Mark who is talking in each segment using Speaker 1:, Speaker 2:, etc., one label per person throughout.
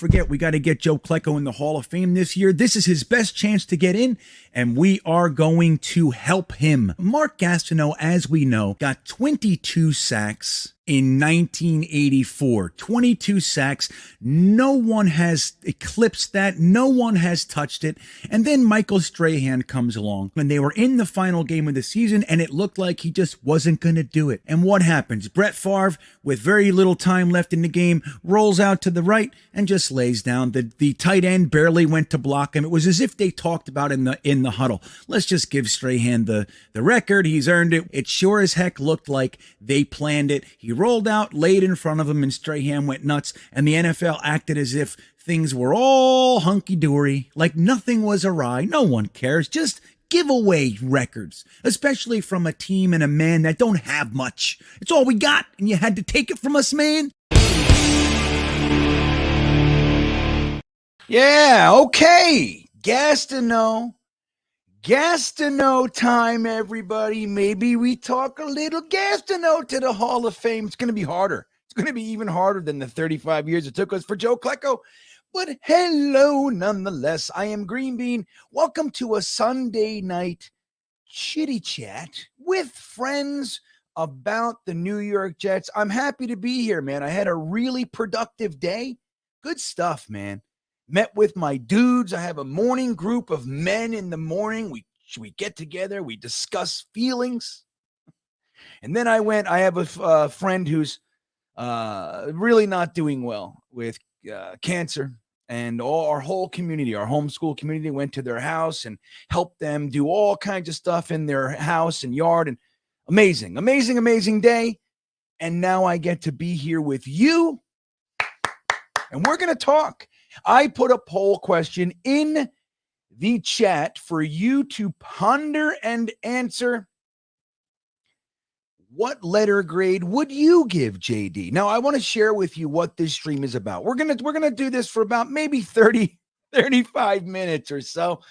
Speaker 1: forget, we got to get Joe Klecko in the Hall of Fame this year. This is his best chance to get in, and we are going to help him. Mark Gastineau, as we know, got 22 sacks in 1984. 22 sacks. No one has eclipsed that. No one has touched it. And then Michael Strahan comes along, and they were in the final game of the season, and it looked like he just wasn't going to do it. And what happens? Brett Favre, with very little time left in the game, rolls out to the right and just lays down. The tight end barely went to block him. It was as if they talked about in the huddle. Let's just give Strahan the record. He's earned it. It sure as heck looked like they planned it. He rolled out, laid in front of him, and Strahan went nuts, and the NFL acted as if things were all hunky-dory, like nothing was awry. No one cares. Just give away records, especially from a team and a man that don't have much. It's all we got, and you had to take it from us, man. Yeah, okay. Gastineau time, everybody. Maybe we talk a little Gastineau to the Hall of Fame. It's going to be harder. It's going to be even harder than the 35 years it took us for Joe Klecko. But hello, nonetheless. I am GreenBean. Welcome to a Sunday night chitty chat with friends about the New York Jets. I'm happy to be here, man. I had a really productive day. Good stuff, man. Met with my dudes. I have a morning group of men in the morning. We get together. We discuss feelings. And then I have a friend who's really not doing well with cancer. And our whole community, our homeschool community, went to their house and helped them do all kinds of stuff in their house and yard. And amazing day. And now I get to be here with you. And we're going to talk. I put a poll question in the chat for you to ponder and answer. What letter grade would you give JD? Now, I want to share with you what this stream is about. We're gonna do this for about maybe 35 minutes or so.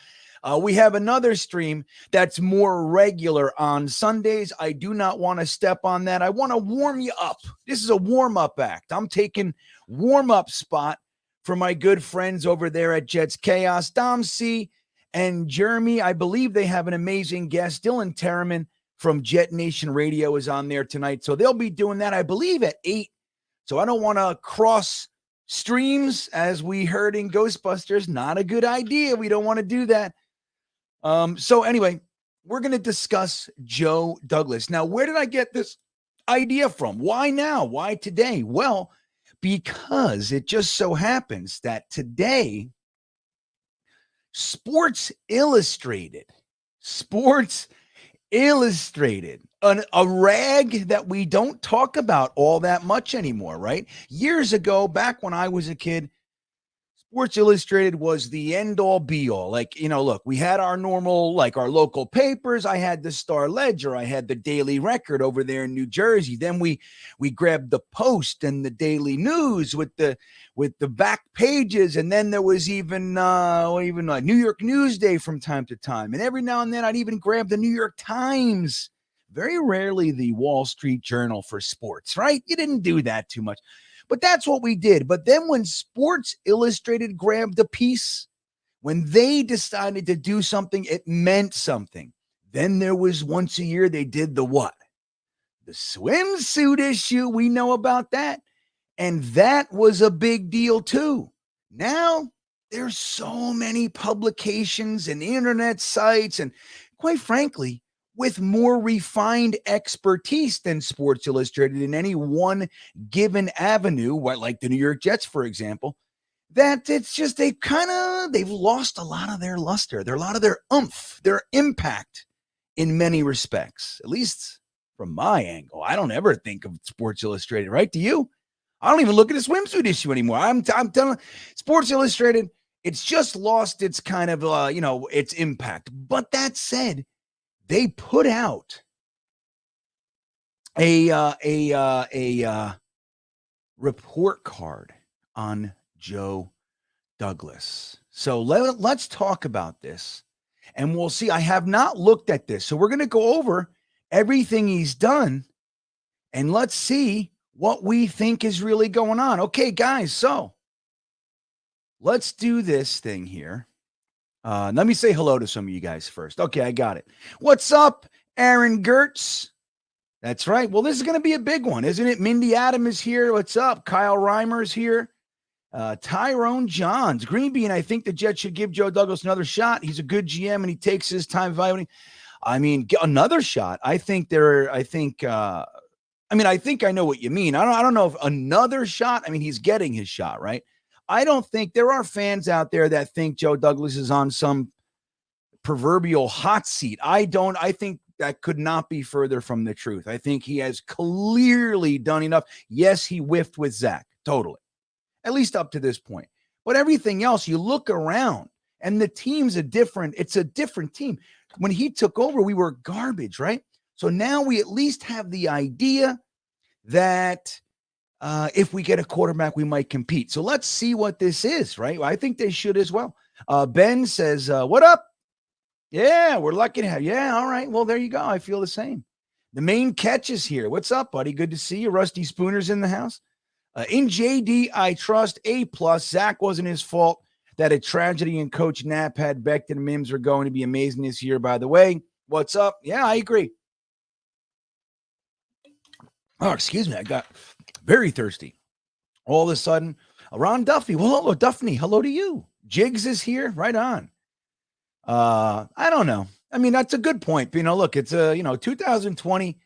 Speaker 1: We have another stream that's more regular on Sundays. I do not want to step on that. I want to warm you up. This is a warm-up act. I'm taking warm-up spot for my good friends over there at Jets Chaos, Dom C. and Jeremy. I believe they have an amazing guest. Dylan Terriman from Jetnation Radio is on there tonight. So they'll be doing that, I believe, at 8. So I don't want to cross streams, as we heard in Ghostbusters. Not a good idea. We don't want to do that. So anyway, we're going to discuss Joe Douglas. Now, where did I get this idea from? Why now? Why today? Well, because it just so happens that today, Sports Illustrated, a rag that we don't talk about all that much anymore, right? Years ago, back when I was a kid, Sports Illustrated was the end-all, be-all. Like, look, we had our normal, like our local papers. I had the Star Ledger. I had the Daily Record over there in New Jersey. Then we grabbed the Post and the Daily News with the back pages. And then there was even New York Newsday from time to time. And every now and then I'd even grab the New York Times. Very rarely the Wall Street Journal for sports, right? You didn't do that too much. But that's what we did. But then when Sports Illustrated grabbed a piece, when they decided to do something, it meant something. Then there was once a year, they did the what? The swimsuit issue. We know about that. And that was a big deal too. Now there's so many publications and internet sites, and quite frankly, with more refined expertise than Sports Illustrated in any one given avenue, like the New York Jets, for example, that it's just they've lost a lot of their luster, a lot of their oomph, their impact in many respects, at least from my angle. I don't ever think of Sports Illustrated, right? Do you? I don't even look at a swimsuit issue anymore. I'm telling Sports Illustrated, it's just lost its kind of, its impact. But that said, they put out a report card on Joe Douglas. So let's talk about this, and we'll see. I have not looked at this, so we're going to go over everything he's done, and let's see what we think is really going on. Okay, guys, so let's do this thing here. Let me say hello to some of you guys first. Okay, I got it. What's up, Aaron Gertz? That's right. Well, this is going to be a big one, isn't it? Mindy Adam is here. What's up? Kyle Reimer's here. Tyrone Johns. GreenBean, I think the Jets should give Joe Douglas another shot. He's a good GM, and he takes his time evaluating. I mean, another shot. I think I know what you mean. I don't know if another shot. I mean, he's getting his shot, right? I don't think there are fans out there that think Joe Douglas is on some proverbial hot seat. I think that could not be further from the truth. I think he has clearly done enough. Yes, he whiffed with Zach, totally, at least up to this point. But everything else, you look around, and the team's it's a different team. When he took over, we were garbage, right? So now we at least have the idea that if we get a quarterback, we might compete. So let's see what this is, right? I think they should as well. Ben says, what up? Yeah, we're lucky to have you. Yeah, all right. Well, there you go. I feel the same. The main catch is here. What's up, buddy? Good to see you. Rusty Spooner's in the house. In JD, I trust A+. Zach wasn't his fault. That a tragedy and Coach Knapp had Becton and Mims are going to be amazing this year, by the way. What's up? Yeah, I agree. Oh, excuse me. I got very thirsty. All of a sudden, Ron Duffy. Well, hello, Duffy. Hello to you. Jiggs is here. Right on. I don't know. I mean, that's a good point. Look, it's 2020.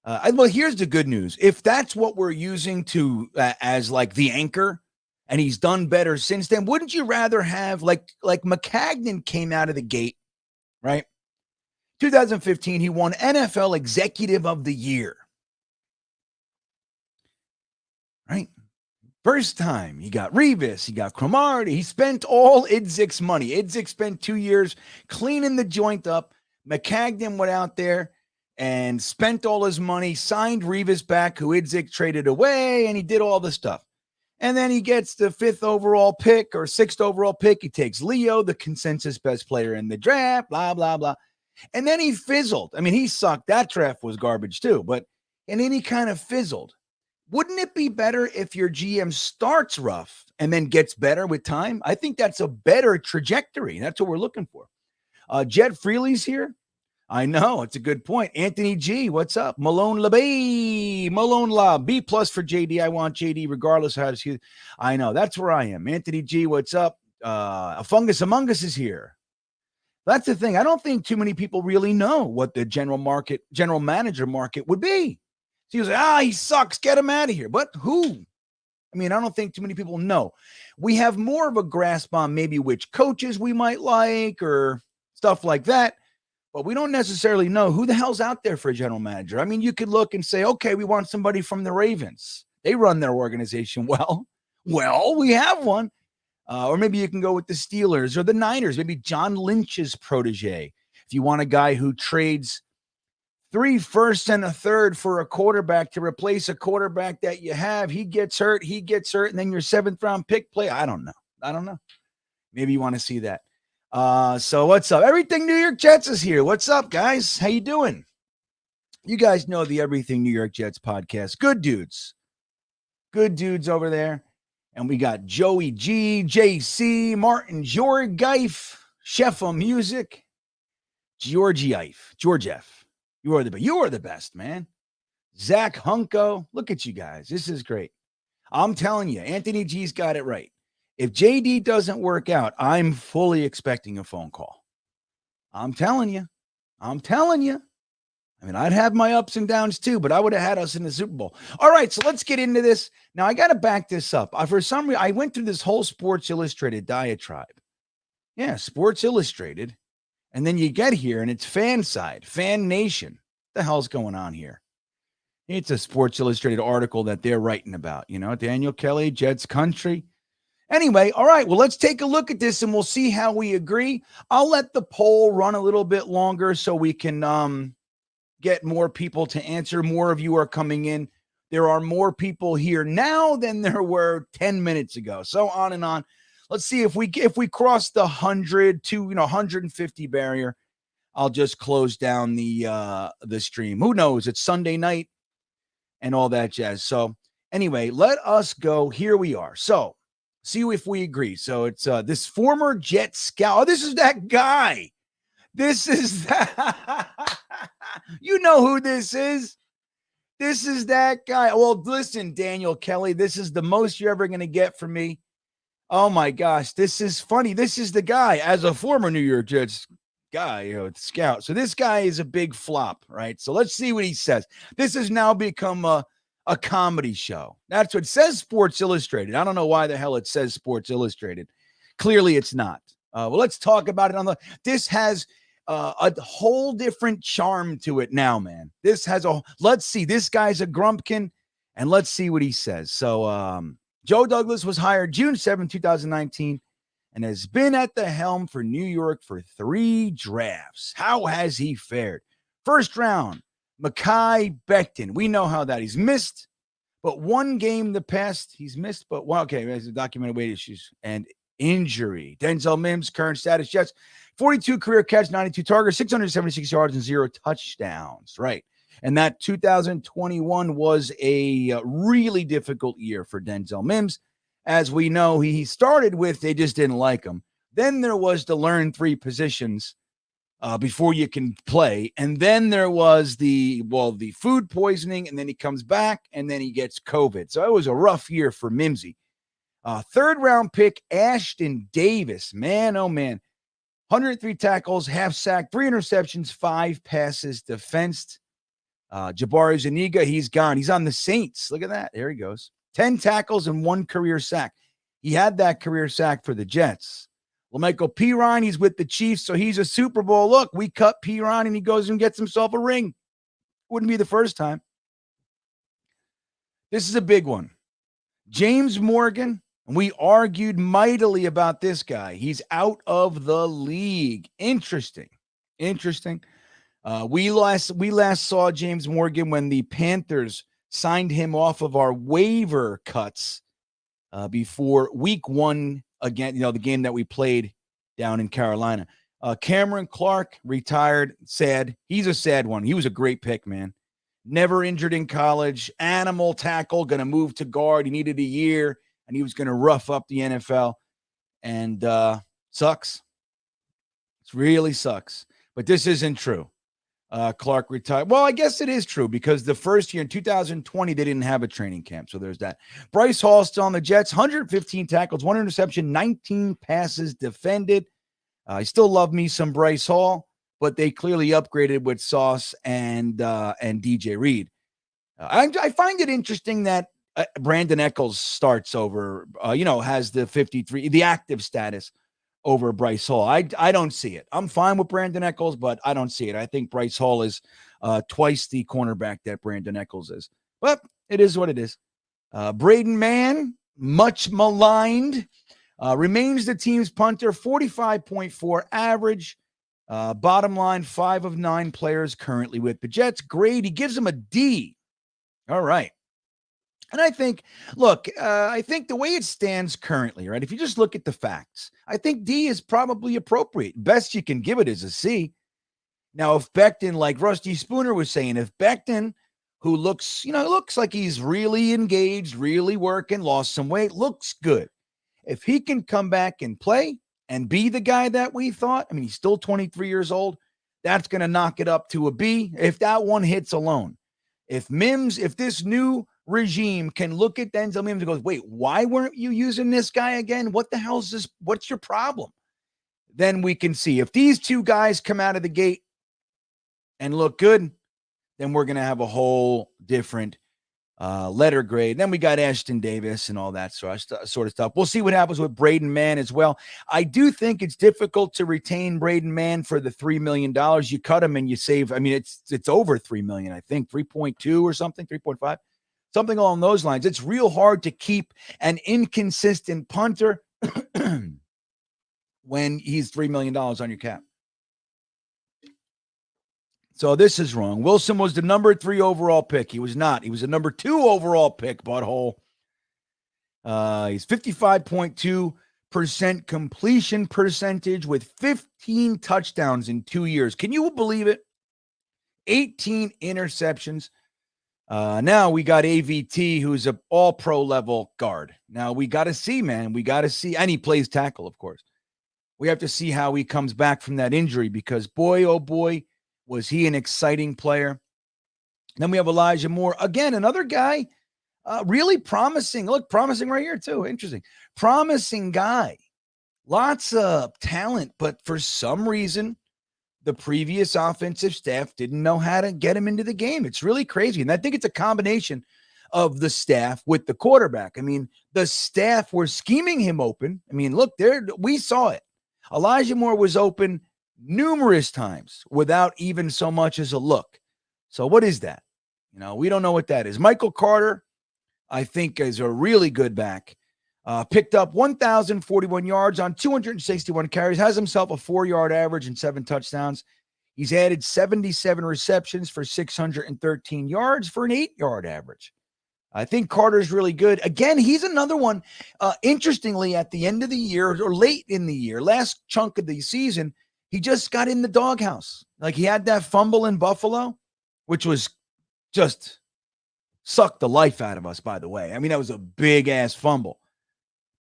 Speaker 1: Well, here's the good news. If that's what we're using to as like the anchor, and he's done better since then, wouldn't you rather have like McCagnon came out of the gate, right? 2015, he won NFL Executive of the Year. Right? First time, he got Revis, he got Cromartie, he spent all Idzik's money. Idzik spent 2 years cleaning the joint up. McCagnon went out there and spent all his money, signed Revis back, who Idzik traded away, and he did all the stuff. And then he gets the 5th overall pick or 6th overall pick. He takes Leo, the consensus best player in the draft, blah, blah, blah. And then he fizzled. I mean, he sucked. That draft was garbage too, and then he kind of fizzled. Wouldn't it be better if your GM starts rough and then gets better with time? I think that's a better trajectory. That's what we're looking for. Jet Freely's here. I know. It's a good point. Anthony G, what's up? Malone La B plus for JD. I want JD regardless of how to. I know. That's where I am. Anthony G, what's up? A Fungus Among Us is here. That's the thing. I don't think too many people really know what the general manager market would be. So he was like, he sucks. Get him out of here. But who? I mean, I don't think too many people know. We have more of a grasp on maybe which coaches we might like or stuff like that. But we don't necessarily know who the hell's out there for a general manager. I mean, you could look and say, okay, we want somebody from the Ravens. They run their organization well. Well, we have one. Or maybe you can go with the Steelers or the Niners, maybe John Lynch's protege. If you want a guy who trades 3 firsts and a third for a quarterback to replace a quarterback that you have, he gets hurt, and then your 7th round pick play. I don't know. Maybe you want to see that. So what's up? Everything New York Jets is here. What's up, guys? How you doing? You guys know the Everything New York Jets podcast. Good dudes over there. And we got Joey G, JC, Martin, Georgeif, Chef of Music, George F. You are the best, man. Zach Hunko. Look at you guys. This is great. I'm telling you, Anthony G's got it right. If JD doesn't work out, I'm fully expecting a phone call. I'm telling you. I mean, I'd have my ups and downs too, but I would have had us in the Super Bowl. All right, so let's get into this. Now, I got to back this up. For some reason, I went through this whole Sports Illustrated diatribe. Yeah, Sports Illustrated. And then you get here, and it's fan side, Fan Nation. What the hell's going on here? It's a Sports Illustrated article that they're writing about. Daniel Kelly, Jets Country. Anyway, all right, well, let's take a look at this and we'll see how we agree. I'll let the poll run a little bit longer so we can get more people to answer. More of you are coming in. There are more people here now than there were 10 minutes ago. So on and on. Let's see if we cross the 100 to 150 barrier. I'll just close down the stream. Who knows? It's Sunday night and all that jazz. So anyway, let us go. Here we are. So See if we agree. So it's this former Jet scout. Oh, this is that guy. This is that. You know who this is. This is that guy. Well, listen, Daniel Kelly, this is the most you're ever going to get from me. Oh, my gosh. This is funny. This is the guy, as a former New York Jets guy, scout. So this guy is a big flop, right? So let's see what he says. This has now become a comedy show. That's what it says, Sports Illustrated. I don't know why the hell it says Sports Illustrated. Clearly, it's not. Well, let's talk about it. This has a whole different charm to it now, man. Let's see. This guy's a grumpkin, and let's see what he says. So Joe Douglas was hired June 7, 2019, and has been at the helm for New York for 3 drafts. How has he fared? First round, Mekhi Becton. We know how that. He's missed, but one game the past. He's missed, but okay, there's documented weight issues and injury. Denzel Mims, current status, Jets, 42 career catch, 92 targets, 676 yards, and 0 touchdowns. Right. And that 2021 was a really difficult year for Denzel Mims. As we know, he started with they just didn't like him. Then there was to learn 3 positions before you can play. And then there was the food poisoning, and then he comes back, and then he gets COVID. So it was a rough year for Mimsy. Third round pick, Ashton Davis. Man, oh man. 103 tackles, half sack, 3 interceptions, 5 passes defensed. Jabari Zuniga, he's gone. He's on the Saints. Look at that. There he goes. 10 tackles and 1 career sack. He had that career sack for the Jets. LaMichael Pirine, he's with the Chiefs, so he's a Super Bowl. Look, we cut Pirine, and he goes and gets himself a ring. Wouldn't be the first time. This is a big one. James Morgan, and we argued mightily about this guy. He's out of the league. Interesting. We last saw James Morgan when the Panthers signed him off of our waiver cuts before week 1 again, the game that we played down in Carolina. Cameron Clark retired. Sad. He's a sad one. He was a great pick, man. Never injured in college. Animal tackle, going to move to guard. He needed a year, and he was going to rough up the NFL. And sucks. It really sucks. But this isn't true. Clark retired. Well, I guess it is true because the first year in 2020, they didn't have a training camp. So there's that. Bryce Hall still on the Jets, 115 tackles, 1 interception, 19 passes defended. I still love me some Bryce Hall, but they clearly upgraded with Sauce and DJ Reed. I find it interesting that Brandon Echols starts over, has the 53, the active status over Bryce Hall. I don't see it. I'm fine with Brandon Echols, but I don't see it. I think Bryce Hall is twice the cornerback that Brandon Echols is. But it is what it is. Braden Mann, much maligned, remains the team's punter, 45.4 average. Bottom line, 5 of 9 players currently with the Jets. Grade, he gives him a D. All right. And I think, I think the way it stands currently, right, if you just look at the facts, I think D is probably appropriate. Best you can give it is a C. Now, if Becton, like Rusty Spooner was saying, if Becton, who looks like he's really engaged, really working, lost some weight, looks good. If he can come back and play and be the guy that we thought, I mean, he's still 23 years old, that's going to knock it up to a B if that one hits alone. If this new regime can look at Denzel Mims and goes, wait, why weren't you using this guy again? What the hell is this? What's your problem? Then we can see if these 2 guys come out of the gate and look good, then we're going to have a whole different letter grade. Then we got Ashton Davis and all that sort of stuff. We'll see what happens with Braden Mann as well. I do think it's difficult to retain Braden Mann for the $3 million. You cut him and you save. I mean, it's over $3 million, I think 3.2 or something, 3.5. Something along those lines. It's real hard to keep an inconsistent punter when he's $3 million on your cap. So this is wrong. Wilson was the number 3 overall pick. He was not. He was a number 2 overall pick, butthole. He's 55.2% completion percentage with 15 touchdowns in 2 years. Can you believe it? 18 interceptions. Now we got AVT, who's a all-pro level guard. Now we got to see, man. We got to see, and he plays tackle, of course. We have to see how he comes back from that injury because, boy, oh boy, was he an exciting player. Then we have Elijah Moore. Again, another guy, really promising. Look, promising right here, too. Interesting. Promising guy. Lots of talent, but for some reason, the previous offensive staff didn't know how to get him into the game. It's really crazy. And I think it's a combination of the staff with the quarterback. I mean, the staff were scheming him open. I mean, look, we saw it. Elijah Moore was open numerous times without even so much as a look. So what is that? We don't know what that is. Michael Carter, I think, is a really good back. Picked up 1,041 yards on 261 carries, has himself a 4-yard average and 7 touchdowns. He's added 77 receptions for 613 yards for an 8-yard average. I think Carter's really good. Again, he's another one. Interestingly, at the end of the year or late in the year, last chunk of the season, he just got in the doghouse. Like he had that fumble in Buffalo, which was just sucked the life out of us, by the way. I mean, that was a big-ass fumble.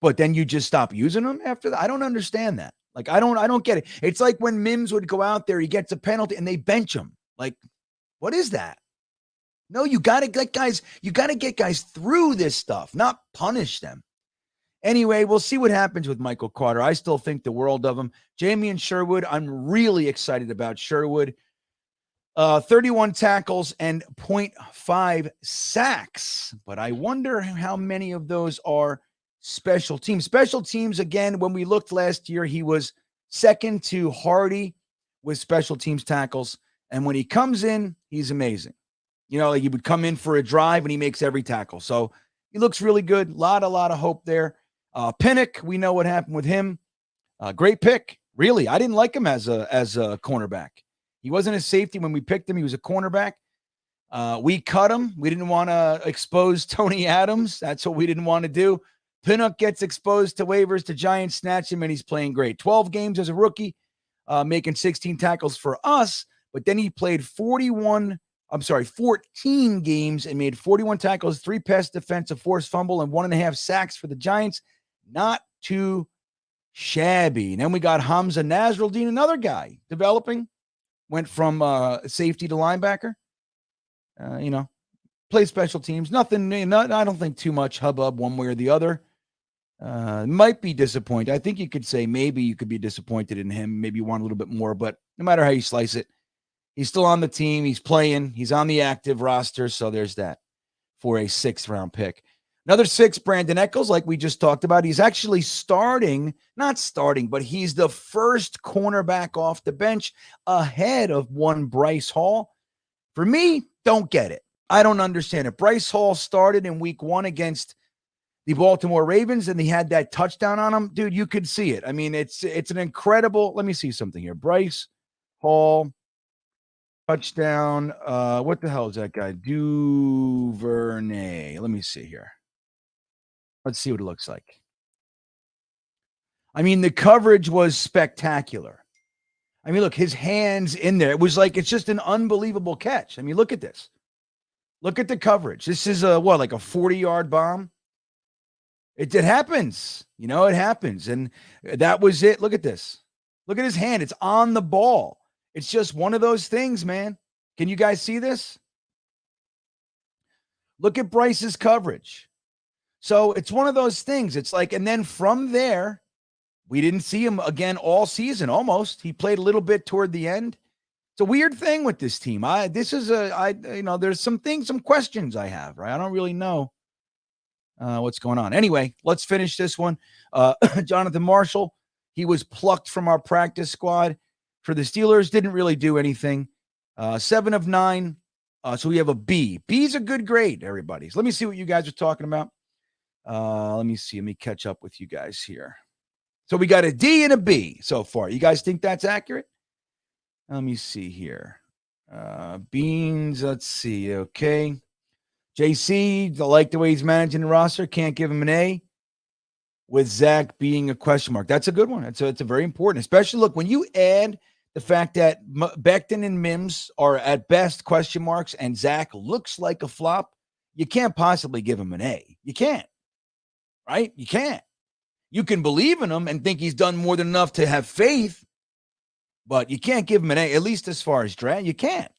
Speaker 1: But then you just stop using them after that. I don't understand that. Like, I don't get it. It's like when Mims would go out there, he gets a penalty and they bench him. Like, what is that? No, you got to get guys through this stuff, not punish them. Anyway, we'll see what happens with Michael Carter. I still think the world of him. Jamie and Sherwood, I'm really excited about Sherwood. 31 tackles and 0.5 sacks. But I wonder how many of those are special teams. Special teams, again, when we looked last year, he was second to Hardy with special teams tackles. And when he comes in, he's amazing. Like he would come in for a drive and he makes every tackle. So he looks really good. A lot of hope there. Pinnock, we know what happened with him. Great pick. Really, I didn't like him as a cornerback. He wasn't a safety when we picked him. He was a cornerback. We cut him. We didn't want to expose Tony Adams. That's what we didn't want to do. Pinnock gets exposed to waivers. The Giants snatch him, and he's playing great. 12 games as a rookie, making 16 tackles for us. But then he played 14 games and made 41 tackles, 3 pass defense, a forced fumble, and 1.5 sacks for the Giants. Not too shabby. And then we got Hamza Nasruddin, another guy developing. Went from safety to linebacker. Play special teams. Nothing, I don't think too much hubbub one way or the other. Might be disappointed. I think you could say maybe you could be disappointed in him. Maybe you want a little bit more, but no matter how you slice it, he's still on the team. He's playing. He's on the active roster. So there's that for a 6th-round pick. Another 6, Brandon Echols, like we just talked about. He's actually not starting, but he's the first cornerback off the bench ahead of one Bryce Hall. For me, don't get it. I don't understand it. Bryce Hall started in week 1 against the Baltimore Ravens, and he had that touchdown on him. Dude, you could see it. I mean, it's an incredible. Let me see something here. Bryce Hall, touchdown. What the hell is that guy? Duvernay. Let me see here. Let's see what it looks like. I mean, the coverage was spectacular. I mean, look, his hands in there. It was like it's just an unbelievable catch. I mean, look at this. Look at the coverage. This is like a 40-yard bomb. It happens. It happens. And that was it. Look at this. Look at his hand. It's on the ball. It's just one of those things, man. Can you guys see this? Look at Bryce's coverage. So it's one of those things. It's like, and then from there, we didn't see him again all season, almost. He played a little bit toward the end. It's a weird thing with this team. There's some questions I have, right? I don't really know what's going on. Anyway, let's finish this one. Jonathan Marshall, he was plucked from our practice squad for the Steelers. Didn't really do anything. 7 of 9. So we have a B. B's a good grade, everybody. So let me see what you guys are talking about. Let me see. Let me catch up with you guys here. So we got a D and a B so far. You guys think that's accurate? Let me see here. Beans, let's see. Okay. JC, I like the way he's managing the roster. Can't give him an A. With Zach being a question mark. That's a good one. It's a very important, especially look, when you add The fact that Becton and Mims are at best question marks and Zach looks like a flop, you can't possibly give him an A. You can't, right? You can't. You can believe in him and think he's done more than enough to have faith, but you can't give him an A, at least as far as draft. You can't.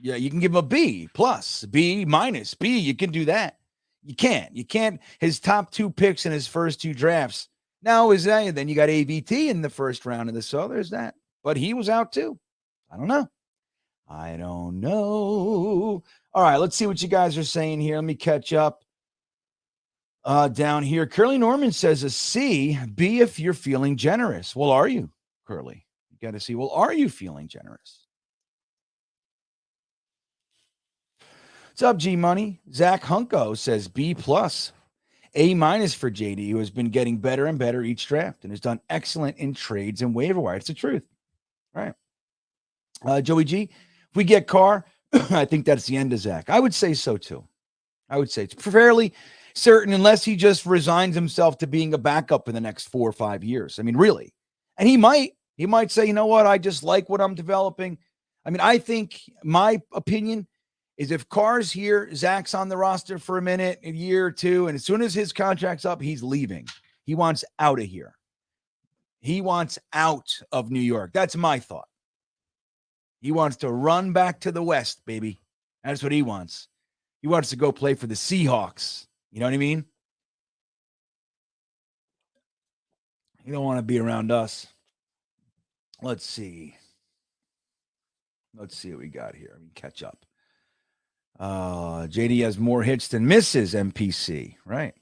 Speaker 1: Yeah, you can give him a B plus, B minus, B. You can do that. You can't. You can't. His top 2 picks in his first 2 drafts. Now is that? Then you got AVT in the first round of this. So there's that. But he was out too. I don't know. All right, let's see what you guys are saying here. Let me catch up down here. Curly Norman says a C, B if you're feeling generous. Well, are you, Curly? You got to see. Well, are you feeling generous? What's up, G Money? Zach Hunko says B plus, A minus for JD, who has been getting better and better each draft and has done excellent in trades and waiver wire. It's the truth. All right. Joey G, if we get Carr, I think that's the end of Zach. I would say so too. I would say it's fairly certain unless he just resigns himself to being a backup in the next 4 or 5 years. I mean, really. And he might say, you know what? I just like what I'm developing. I mean, I think my opinion is if Carr's here, Zach's on the roster for a minute, a year or 2, and as soon as his contract's up, he's leaving. He wants out of here. He wants out of New York. That's my thought. He wants to run back to the West, baby. That's what he wants. He wants to go play for the Seahawks. You know what I mean? You don't want to be around us. Let's see. Let's see what we got here. Let me catch up. JD has more hits than misses, MPC. Right.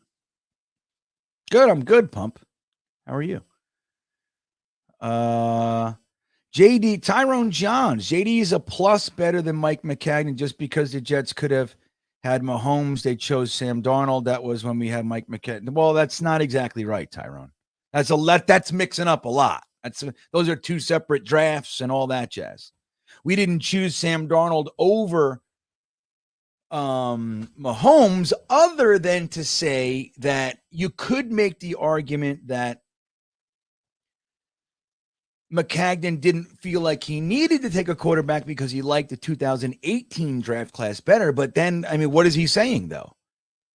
Speaker 1: Good. I'm good, Pump. How are you? JD, Tyrone Johns. JD is a plus better than Mike McCagnon just because the Jets could have had Mahomes. They chose Sam Darnold. That was when we had Mike McCagnon. Well, that's not exactly right, Tyrone. That's mixing up a lot. Those are 2 separate drafts and all that jazz. We didn't choose Sam Darnold over Mahomes, other than to say that you could make the argument that McCagnon didn't feel like he needed to take a quarterback because he liked the 2018 draft class better. But then, I mean, what is he saying though?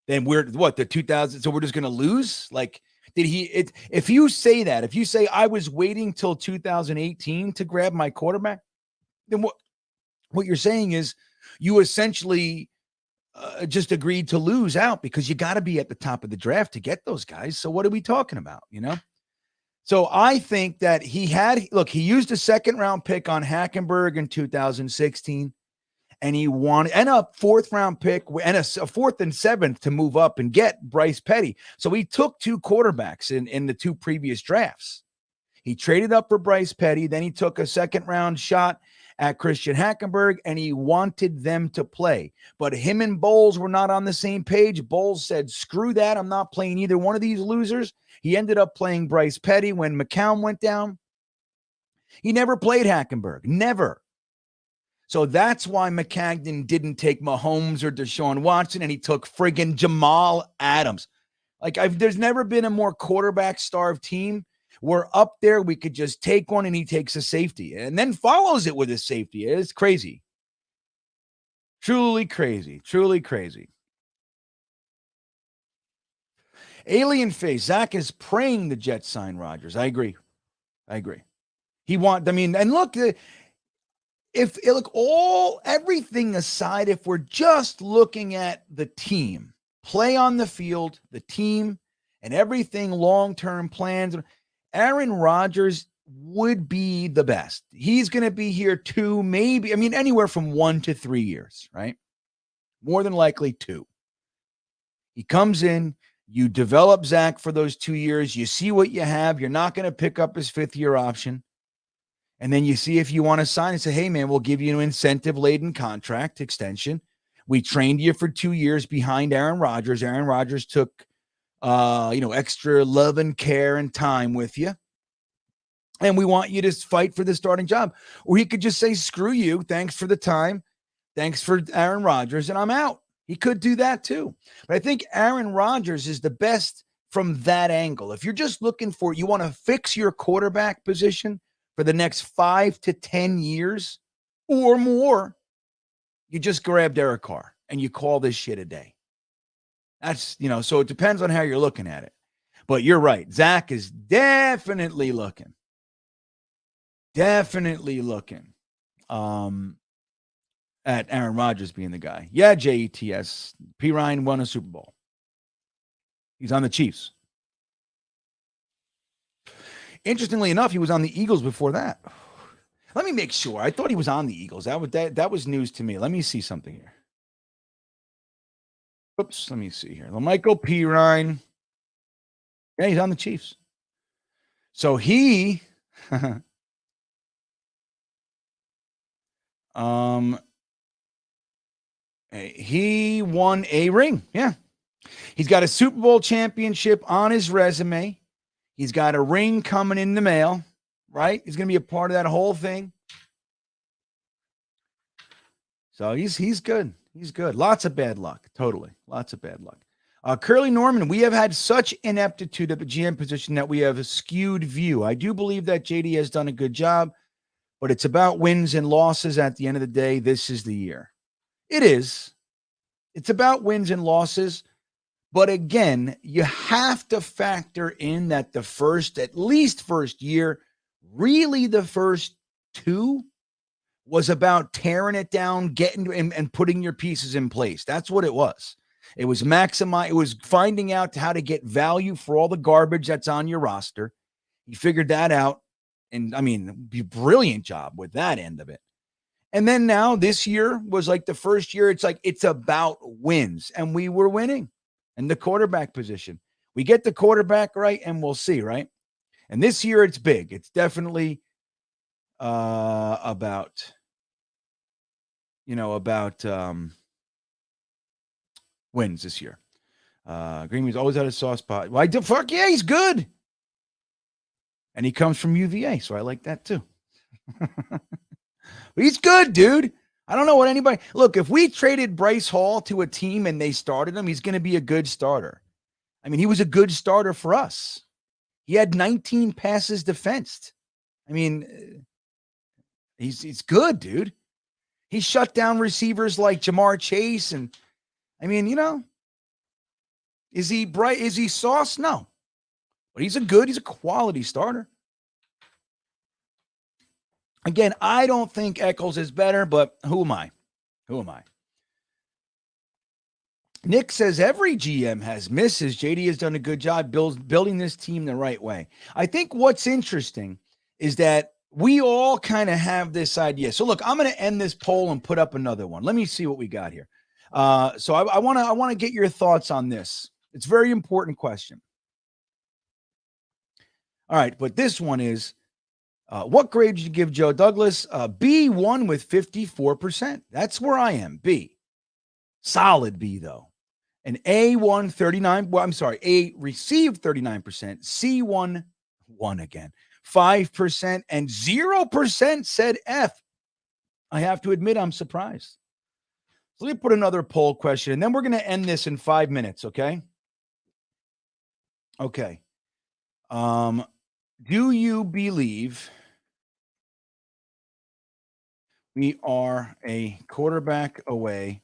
Speaker 1: Then the 2000? So we're just going to lose? Like, if you say that, if you say I was waiting till 2018 to grab my quarterback, then what you're saying is you essentially just agreed to lose out because you got to be at the top of the draft to get those guys. So what are we talking about? You know? So I think that he used a 2nd round pick on Hackenberg in 2016, and he wanted and a 4th round pick and a 4th and 7th to move up and get Bryce Petty. So he took 2 quarterbacks in the 2 previous drafts. He traded up for Bryce Petty. Then he took a 2nd round shot at Christian Hackenberg, and he wanted them to play. But him and Bowles were not on the same page. Bowles said, screw that. I'm not playing either one of these losers. He ended up playing Bryce Petty when McCown went down. He never played Hackenberg. Never. So that's why McCagnon didn't take Mahomes or Deshaun Watson, and he took friggin' Jamal Adams. Like, there's never been a more quarterback-starved team. We're up there. We could just take one, and he takes a safety and then follows it with a safety. It's crazy. Truly crazy. Truly crazy. Alien face. Zach is praying the Jets sign Rodgers. I agree. And look, everything aside, if we're just looking at the team, play on the field, the team, and everything, long-term plans, Aaron Rodgers would be the best. He's going to be here 2, maybe, anywhere from 1 to 3 years, right? More than likely 2. He comes in, you develop Zach for those 2 years, you see what you have. You're not going to pick up his 5th-year option. And then you see if you want to sign and say, hey, man, we'll give you an incentive-laden contract extension. We trained you for 2 years behind Aaron Rodgers. Aaron Rodgers took extra love and care and time with you. And we want you to fight for the starting job. Or he could just say, screw you. Thanks for the time. Thanks for Aaron Rodgers. And I'm out. He could do that too. But I think Aaron Rodgers is the best from that angle. If you're just looking for, you want to fix your quarterback position for the next 5 to 10 years or more, you just grab Derek Carr and you call this shit a day. That's, so it depends on how you're looking at it. But you're right. Zach is definitely looking. At Aaron Rodgers being the guy. Yeah, JETS. P. Ryan won a Super Bowl. He's on the Chiefs. Interestingly enough, he was on the Eagles before that. Let me make sure. I thought he was on the Eagles. That was news to me. Let me see something here. Oops, let me see here. Michael P. Ryan. Yeah, he's on the Chiefs. So he he won a ring. Yeah. He's got a Super Bowl championship on his resume. He's got a ring coming in the mail, right? He's going to be a part of that whole thing. So he's good. He's good. Lots of bad luck. Totally. Lots of bad luck. Curly Norman, we have had such ineptitude at the GM position that we have a skewed view. I do believe that JD has done a good job, but it's about wins and losses at the end of the day. This is the year. It is. It's about wins and losses. But again, you have to factor in that at least first year, really the first two, was about tearing it down, getting and putting your pieces in place. That's what it was. It was it was finding out how to get value for all the garbage that's on your roster. You figured that out. And I mean, brilliant job with that end of it. And then now this year was like the first year. It's like, it's about wins, and we were winning. And the quarterback position, we get the quarterback right and we'll see. Right. And this year it's big. It's definitely about wins this year. GreenBean's always had a soft spot. Well, fuck yeah, he's good. And he comes from UVA, so I like that too. He's good, dude. I don't know what anybody... Look, if we traded Bryce Hall to a team and they started him, he's going to be a good starter. I mean, he was a good starter for us. He had 19 passes defensed. I mean, he's good, dude. He shut down receivers like Jamar Chase. And I mean, is he bright? Is he sauce? No. But he's a quality starter. Again, I don't think Echols is better, but who am I? Nick says every GM has misses. JD has done a good job building this team the right way. I think what's interesting is that we all kind of have this idea. So look, I'm going to end this poll and put up another one. Let me see what we got here. So I want to get your thoughts on this. It's a very important question. All right, but this one is, what grade did you give Joe Douglas? B1 with 54%. That's where I am. B. Solid B, though. An A1, 39. Well, I'm sorry. A received 39%. C1, 1 again. 5% and 0% said F. I have to admit, I'm surprised. So let me put another poll question, and then we're going to end this in 5 minutes, okay? Okay. Do you believe we are a quarterback away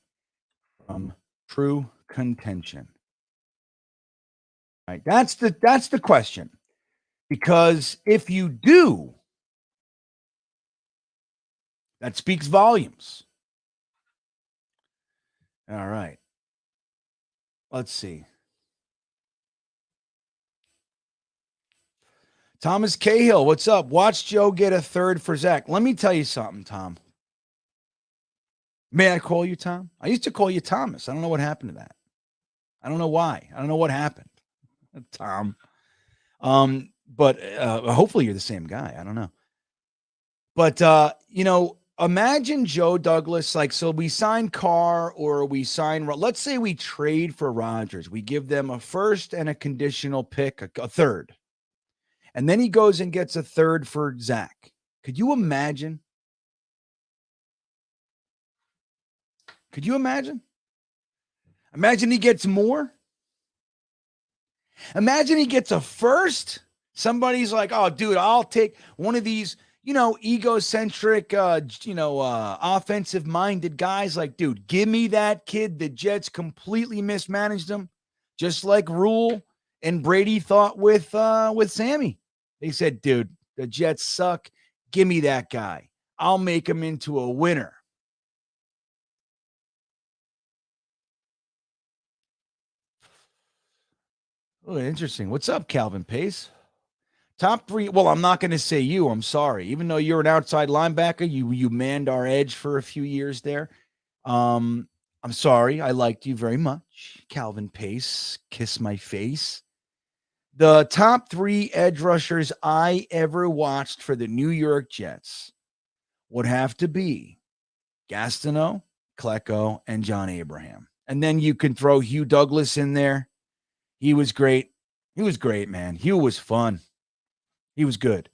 Speaker 1: from true contention? All right, that's the question. Because if you do, that speaks volumes. All right. Let's see. Thomas Cahill, what's up? Watch Joe get a third for Zach. Let me tell you something, Tom. May I call you Tom? I used to call you Thomas. I don't know what happened to that. I don't know why. I don't know what happened, Tom. But hopefully you're the same guy. I don't know. But, imagine Joe Douglas, so we sign Carr or we sign, let's say we trade for Rodgers. We give them a first and a conditional pick, a third. And then he goes and gets a third for Zach. Could you imagine? Could you imagine? Imagine he gets more. Imagine he gets a first. Somebody's like, oh, dude, I'll take one of these, egocentric, offensive minded guys like, dude, give me that kid. The Jets completely mismanaged him, just like Rule and Brady thought with Sammy. They said, dude, the Jets suck. Give me that guy. I'll make him into a winner. Oh, interesting. What's up, Calvin Pace? Top three. Well, I'm not going to say you. I'm sorry. Even though you're an outside linebacker, you manned our edge for a few years there. I'm sorry. I liked you very much, Calvin Pace. Kiss my face. The top three edge rushers I ever watched for the New York Jets would have to be Gastineau, Klecko, and John Abraham. And then you can throw Hugh Douglas in there. He was great. He was great, man. Hugh was fun. He was good.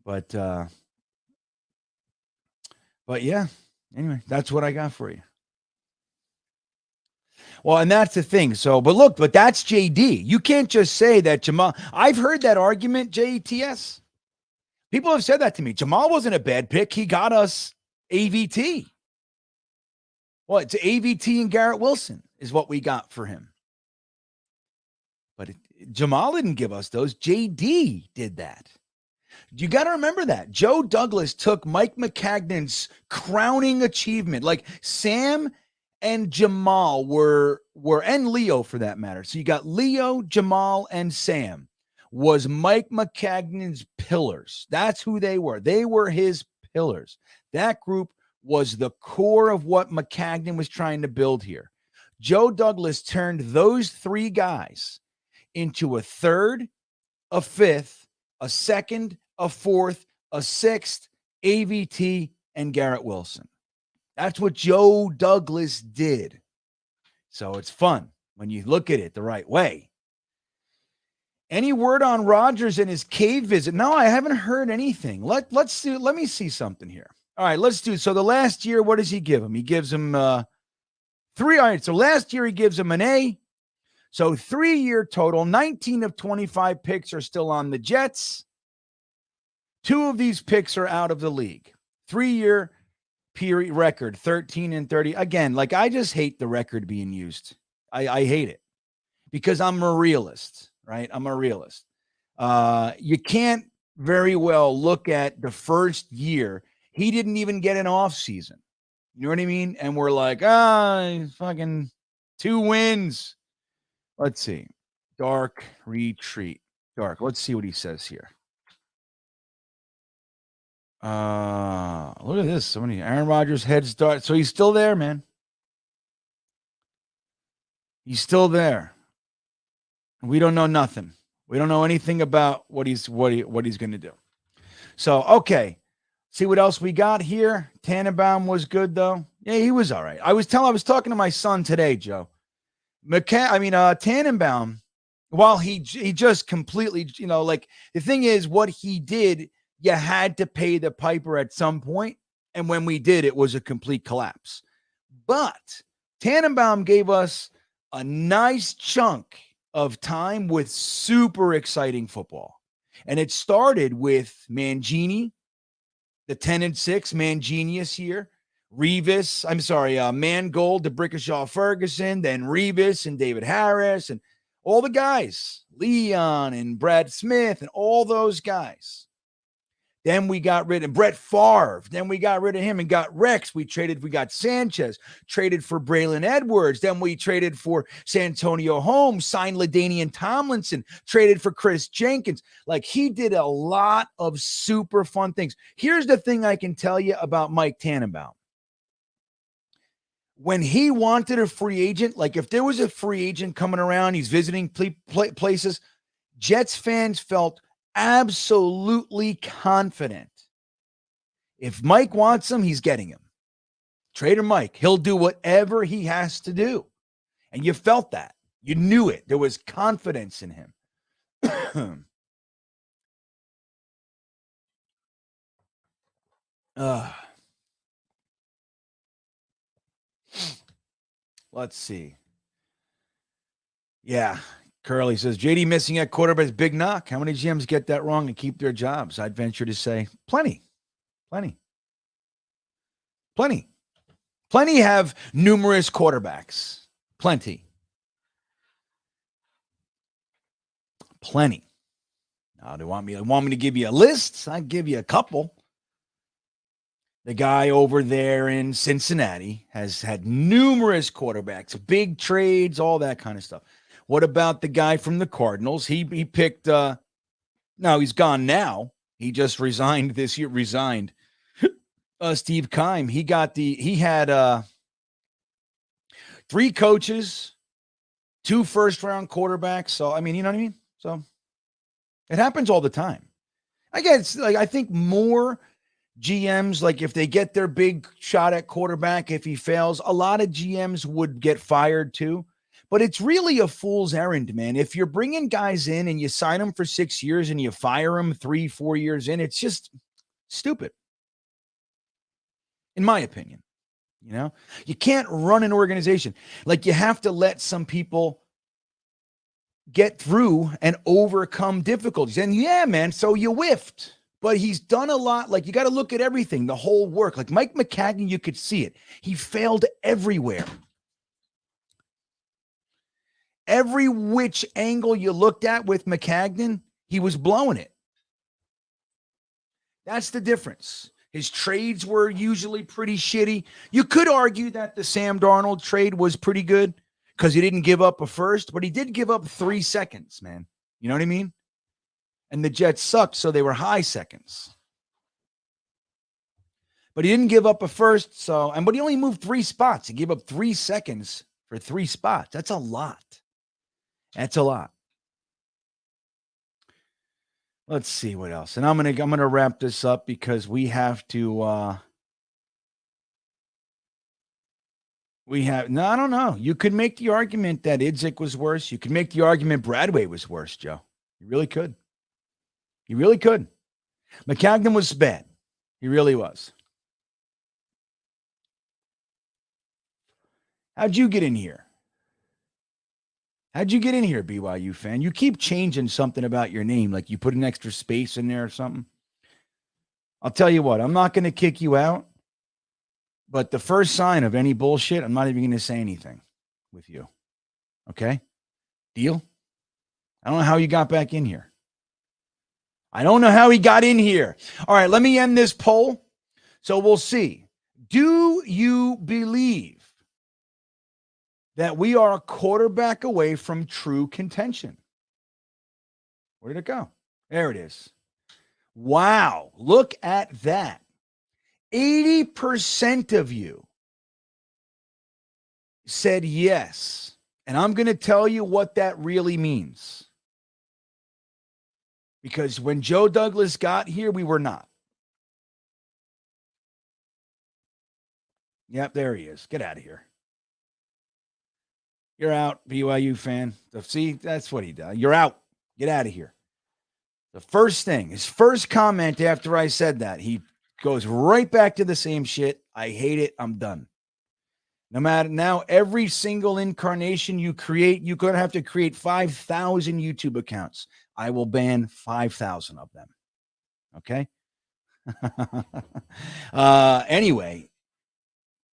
Speaker 1: But yeah. Anyway, that's what I got for you. Well, and that's the thing. So, but that's JD. You can't just say that Jamal. I've heard that argument, JTS. People have said that to me. Jamal wasn't a bad pick. He got us AVT. Well, it's AVT and Garrett Wilson is what we got for him. But Jamal didn't give us those. JD did that. You got to remember that. Joe Douglas took Mike McCagnon's crowning achievement. Like Sam and Jamal were, and Leo for that matter. So you got Leo, Jamal, and Sam was Mike McCagnon's pillars. That's who they were. They were his pillars. That group was the core of what McCagnon was trying to build here. Joe Douglas turned those three guys into a third, a fifth, a second, a fourth, a sixth, AVT, and Garrett Wilson. That's what Joe Douglas did. So it's fun when you look at it the right way. Any word on Rodgers and his cave visit? No, I haven't heard anything. Let me see something here. All right, let's do. So the last year, what does he give him? He gives him 3. All right, so last year he gives him an A. So 3-year total, 19 of 25 picks are still on the Jets. 2 of these picks are out of the league. 3-year period record, 13 and 30. Again, like I just hate the record being used. I hate it because I'm a realist, right? I'm a realist. You can't very well look at the first year. He didn't even get an off season. You know what I mean? And we're like, fucking 2 wins. Let's see. Dark retreat. Dark. Let's see what he says here. Look at this. Somebody, Aaron Rodgers head start. So he's still there, man. He's still there. We don't know nothing. We don't know anything about what he's going to do. So, okay. See what else we got here. Tannenbaum was good though. Yeah, he was all right. I was talking to my son today, Joe. Tannenbaum, while he just completely, like the thing is what he did, you had to pay the piper at some point. And when we did, it was a complete collapse. But Tannenbaum gave us a nice chunk of time with super exciting football. And it started with Mangini, the 10-6 Mangenius year. Mangold, DeBrickashaw Ferguson, then Revis and David Harris and all the guys, Leon and Brad Smith and all those guys. Then we got rid of Brett Favre. Then we got rid of him and got Rex. We got Sanchez, traded for Braylon Edwards. Then we traded for Santonio Holmes, signed LaDainian Tomlinson, traded for Chris Jenkins. Like he did a lot of super fun things. Here's the thing I can tell you about Mike Tannenbaum. When he wanted a free agent, like if there was a free agent coming around, he's visiting places, Jets fans felt absolutely confident. If Mike wants him, he's getting him. Trader Mike, he'll do whatever he has to do. And you felt that. You knew it. There was confidence in him. Let's see. Yeah. Curly says, JD missing at quarterback is big knock. How many GMs get that wrong and keep their jobs? I'd venture to say plenty. Plenty. Plenty. Plenty have numerous quarterbacks. Plenty. Plenty. Now, do you want me to give you a list? I'd give you a couple. The guy over there in Cincinnati has had numerous quarterbacks, big trades, all that kind of stuff. What about the guy from the Cardinals? He picked no, he's gone now. He just resigned this year, Steve Keim. He had 3 coaches, 2 first-round quarterbacks. So, I mean, you know what I mean? So it happens all the time. I guess, I think more GMs, like if they get their big shot at quarterback, if he fails, a lot of GMs would get fired too. But it's really a fool's errand, man. If you're bringing guys in and you sign them for 6 years and you fire them 3-4 years in, it's just stupid. In my opinion, you can't run an organization. Like, you have to let some people get through and overcome difficulties. And yeah, man, so you whiffed. But he's done a lot. Like, you got to look at everything, the whole work. Like Mike McCagnon, you could see it. He failed everywhere. Every which angle you looked at with McCagnon, he was blowing it. That's the difference. His trades were usually pretty shitty. You could argue that the Sam Darnold trade was pretty good because he didn't give up a first, but he did give up 3 seconds, man. You know what I mean? And the Jets sucked, so they were high seconds. But he didn't give up a first, but he only moved 3 spots. He gave up 3 seconds for 3 spots. That's a lot. That's a lot. Let's see what else. And I'm gonna wrap this up because we have to I don't know. You could make the argument that Idzik was worse. You could make the argument Bradway was worse, Joe. You really could. You really could. McCagnon was bad. He really was. How'd you get in here? How'd you get in here, BYU fan? You keep changing something about your name, like you put an extra space in there or something. I'll tell you what, I'm not going to kick you out, but the first sign of any bullshit, I'm not even going to say anything with you. Okay? Deal? I don't know how you got back in here. I don't know how he got in here. All right, let me end this poll. So we'll see. Do you believe that we are a quarterback away from true contention? Where did it go? There it is. Wow, look at that. 80% of you said yes. And I'm going to tell you what that really means. Because when Joe Douglas got here, we were not. Yep, there he is. Get out of here. You're out, BYU fan. See, that's what he does. You're out. Get out of here. The first thing, his first comment after I said that, he goes right back to the same shit. I hate it. I'm done. No matter now, every single incarnation you create, you're going to have to create 5,000 YouTube accounts. I will ban 5,000 of them. Okay? Anyway,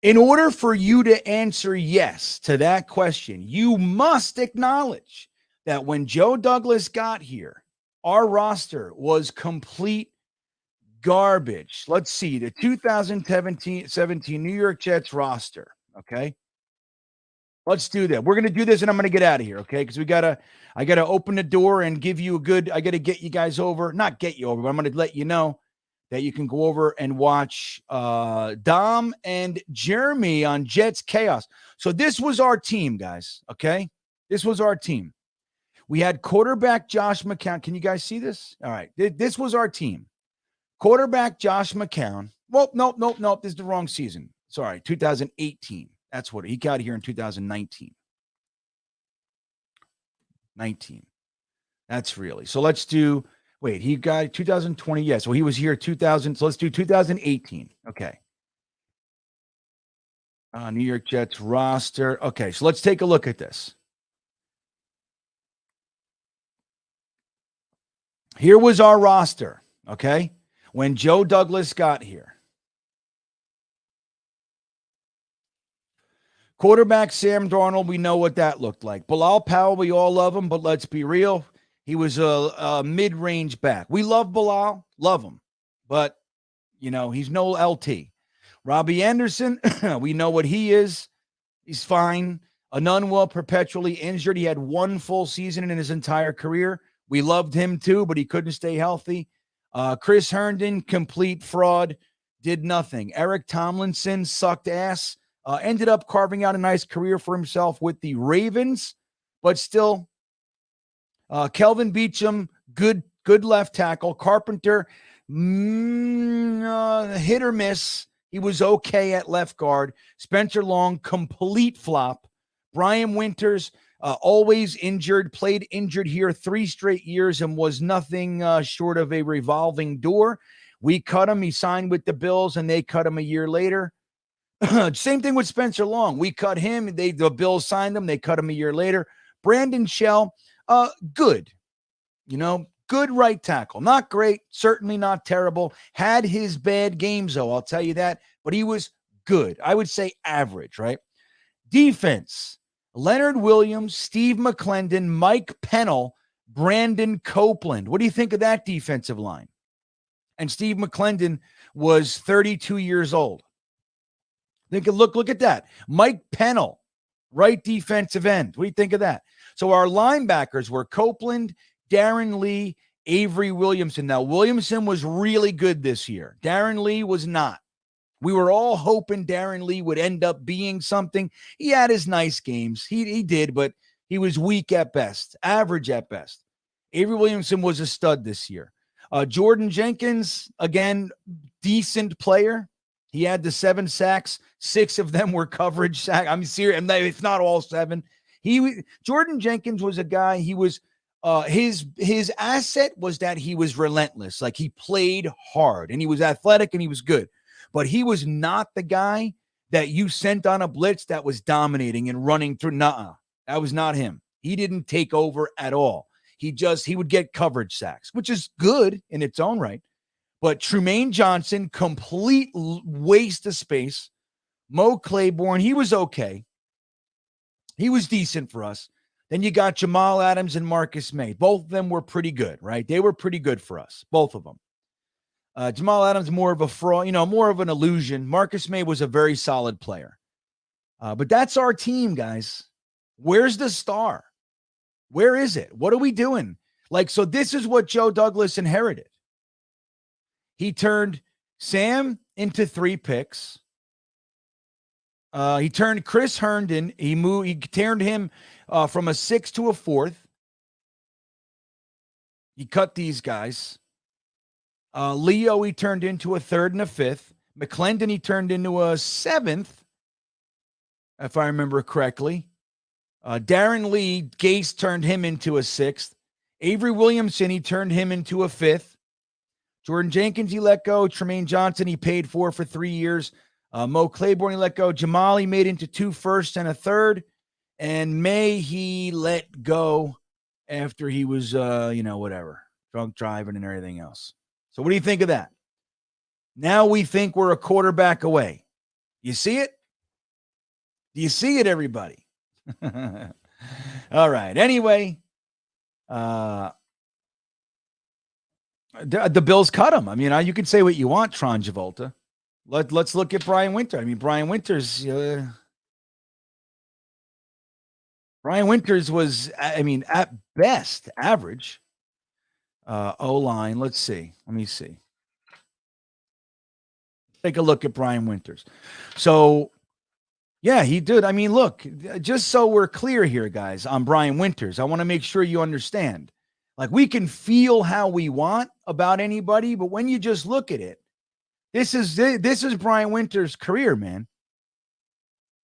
Speaker 1: in order for you to answer yes to that question, you must acknowledge that when Joe Douglas got here, our roster was complete garbage. Let's see, the 2017 New York Jets roster, okay? Let's do that. We're going to do this, and I'm going to get out of here, okay? Because I got to open the door and give you I got to get you guys over. Not get you over, but I'm going to let you know that you can go over and watch Dom and Jeremy on Jets Chaos. So this was our team, guys, okay? This was our team. We had quarterback Josh McCown. Can you guys see this? All right. This was our team. Quarterback Josh McCown. Well, nope. This is the wrong season. Sorry, 2018. That's what he got here in 2019. 19. That's really. So let's do, wait, he got 2020. Yeah, so he was here 2000. So let's do 2018. Okay. New York Jets roster. Okay, so let's take a look at this. Here was our roster, okay, when Joe Douglas got here. Quarterback Sam Darnold, we know what that looked like. Bilal Powell, we all love him, but let's be real. He was a mid-range back. We love Bilal, love him, but, he's no LT. Robbie Anderson, we know what he is. He's fine. Anunwa, perpetually injured. He had one full season in his entire career. We loved him too, but he couldn't stay healthy. Chris Herndon, complete fraud, did nothing. Eric Tomlinson sucked ass. Ended up carving out a nice career for himself with the Ravens, but still, Kelvin Beachum, good left tackle. Carpenter, hit or miss. He was okay at left guard. Spencer Long, complete flop. Brian Winters, always injured, played injured here 3 straight years and was nothing short of a revolving door. We cut him. He signed with the Bills, and they cut him a year later. Same thing with Spencer Long. We cut him. The Bills signed him. They cut him a year later. Brandon Shell, good. Good right tackle. Not great. Certainly not terrible. Had his bad games, though, I'll tell you that. But he was good. I would say average, right? Defense. Leonard Williams, Steve McClendon, Mike Pennell, Brandon Copeland. What do you think of that defensive line? And Steve McClendon was 32 years old. Look at that. Mike Pennell, right defensive end. What do you think of that? So our linebackers were Copeland, Darren Lee, Avery Williamson. Now, Williamson was really good this year. Darren Lee was not. We were all hoping Darren Lee would end up being something. He had his nice games. He did, but he was weak at best, average at best. Avery Williamson was a stud this year. Jordan Jenkins, again, decent player. He had the 7 sacks. 6 of them were coverage sacks. I'm serious. If not all 7. Jordan Jenkins was a guy. He was his asset was that he was relentless. Like, he played hard and he was athletic and he was good. But he was not the guy that you sent on a blitz that was dominating and running through. Nuh-uh. That was not him. He didn't take over at all. He would get coverage sacks, which is good in its own right. But Trumaine Johnson, complete waste of space. Mo Claiborne, he was okay. He was decent for us. Then you got Jamal Adams and Marcus May. Both of them were pretty good, right? They were pretty good for us, both of them. Jamal Adams, more of a fraud, more of an illusion. Marcus May was a very solid player. But that's our team, guys. Where's the star? Where is it? What are we doing? So this is what Joe Douglas inherited. He turned Sam into 3 picks. He turned Chris Herndon. He turned him from a 6th to a 4th. He cut these guys. Leo, he turned into a 3rd and a 5th. McClendon, he turned into a 7th, if I remember correctly. Darren Lee, Gase turned him into a 6th. Avery Williamson, he turned him into a 5th. Jordan Jenkins, he let go. Trumaine Johnson, he paid for 3 years. Mo Claiborne, he let go. Jamal, he made into 2 firsts and a 3rd. And May, he let go after he was, whatever, drunk driving and everything else. So what do you think of that? Now we think we're a quarterback away. You see it? Do you see it, everybody? All right. Anyway, the Bills cut him. You can say what you want, Tron Travolta. Let's look at Brian Winter. Brian Winters. Brian Winters was, at best, average. O-line. Let's see. Let me see. Take a look at Brian Winters. So, yeah, he did. Look, just so we're clear here, guys, on Brian Winters, I want to make sure you understand. We can feel how we want about anybody, but when you just look at it, this is Brian Winters' career, man.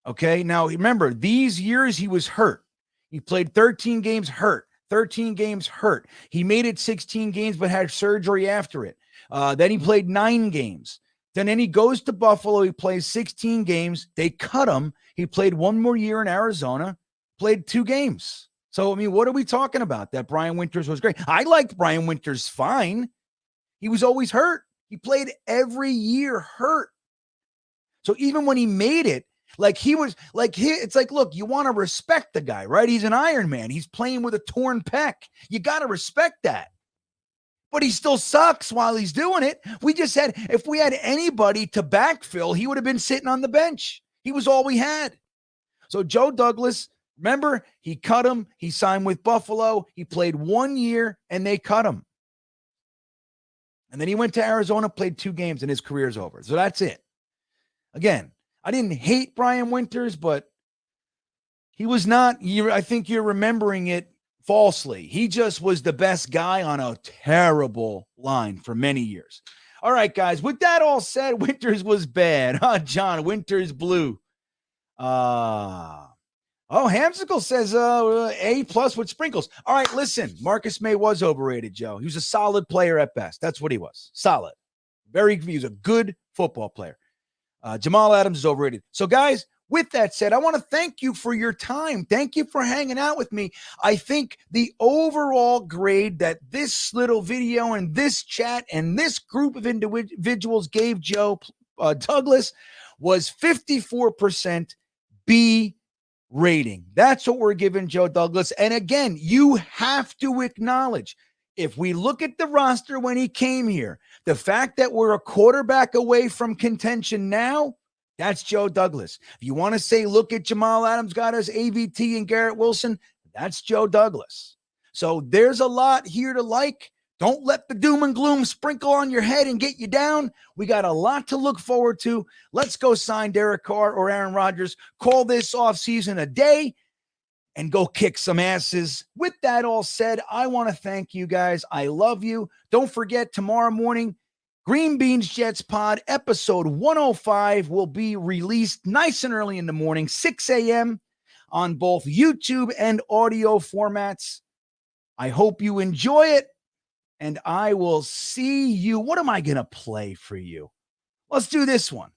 Speaker 1: Okay, now remember, these years he was hurt. He played 13 games hurt. 13 games hurt. He made it 16 games, but had surgery after it. Then he played 9 games. Then he goes to Buffalo. He plays 16 games. They cut him. He played 1 more year in Arizona, played 2 games. So, I mean, what are we talking about? That Brian Winters was great. I liked Brian Winters fine. He was always hurt. He played every year hurt. So even when he made it, like he was like, it's like, look, you want to respect the guy, right? He's an Iron Man. He's playing with a torn pec. You got to respect that. But he still sucks while he's doing it. We just said, if we had anybody to backfill, he would have been sitting on the bench. He was all we had. So Joe Douglas, remember, he cut him. He signed with Buffalo. He played 1 year and they cut him. And then he went to Arizona, played 2 games, and his career's over. So that's it. Again, I didn't hate Brian Winters, but he was not, I think you're remembering it falsely. He just was the best guy on a terrible line for many years. All right, guys, with that all said, Winters was bad. John, Winters blew. Hamsicle says A+ with sprinkles. All right, listen, Marcus May was overrated, Joe. He was a solid player at best. That's what he was. Solid. He was a good football player. Jamal Adams is overrated. So, guys, with that said, I want to thank you for your time. Thank you for hanging out with me. I think the overall grade that this little video and this chat and this group of individuals gave Joe Douglas was 54% B rating. That's what we're giving Joe Douglas. And again, you have to acknowledge, if we look at the roster when he came here, the fact that we're a quarterback away from contention now, that's Joe Douglas. If you want to say, look at Jamal Adams got us AVT and Garrett Wilson, that's Joe Douglas. So there's a lot here to like. Don't let the doom and gloom sprinkle on your head and get you down. We got a lot to look forward to. Let's go sign Derek Carr or Aaron Rodgers. Call this offseason a day and go kick some asses. With that all said, I want to thank you guys. I love you. Don't forget, tomorrow morning, GreenBean's Jets Pod, episode 105 will be released nice and early in the morning, 6 a.m. on both YouTube and audio formats. I hope you enjoy it, and I will see you. What am I going to play for you? Let's do this one.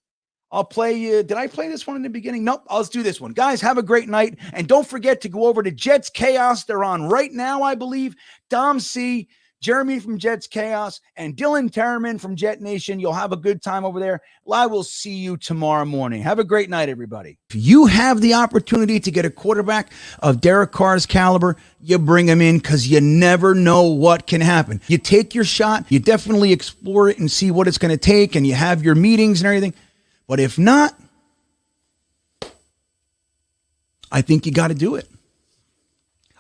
Speaker 1: I'll play you. Did I play this one in the beginning? Nope. Let's do this one. Guys, have a great night. And don't forget to go over to Jets Chaos. They're on right now, I believe. Dom C., Jeremy from Jets Chaos, and Dylan Terraman from Jetnation. You'll have a good time over there. I will see you tomorrow morning. Have a great night, everybody. If you have the opportunity to get a quarterback of Derek Carr's caliber, you bring him in, because you never know what can happen. You take your shot. You definitely explore it and see what it's going to take, and you have your meetings and everything. But if not, I think you got to do it.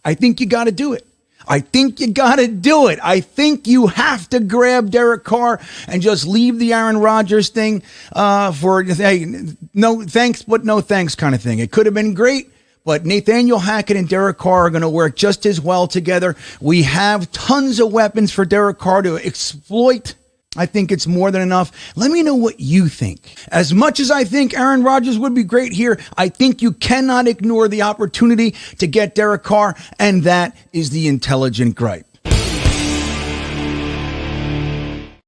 Speaker 1: I think you got to do it. I think you got to do it. I think you have to grab Derek Carr and just leave the Aaron Rodgers thing for, hey, no thanks, but no thanks kind of thing. It could have been great, but Nathaniel Hackett and Derek Carr are going to work just as well together. We have tons of weapons for Derek Carr to exploit. I think it's more than enough. Let me know what you think. As much as I think Aaron Rodgers would be great here, I think you cannot ignore the opportunity to get Derek Carr, and that is the intelligent gripe.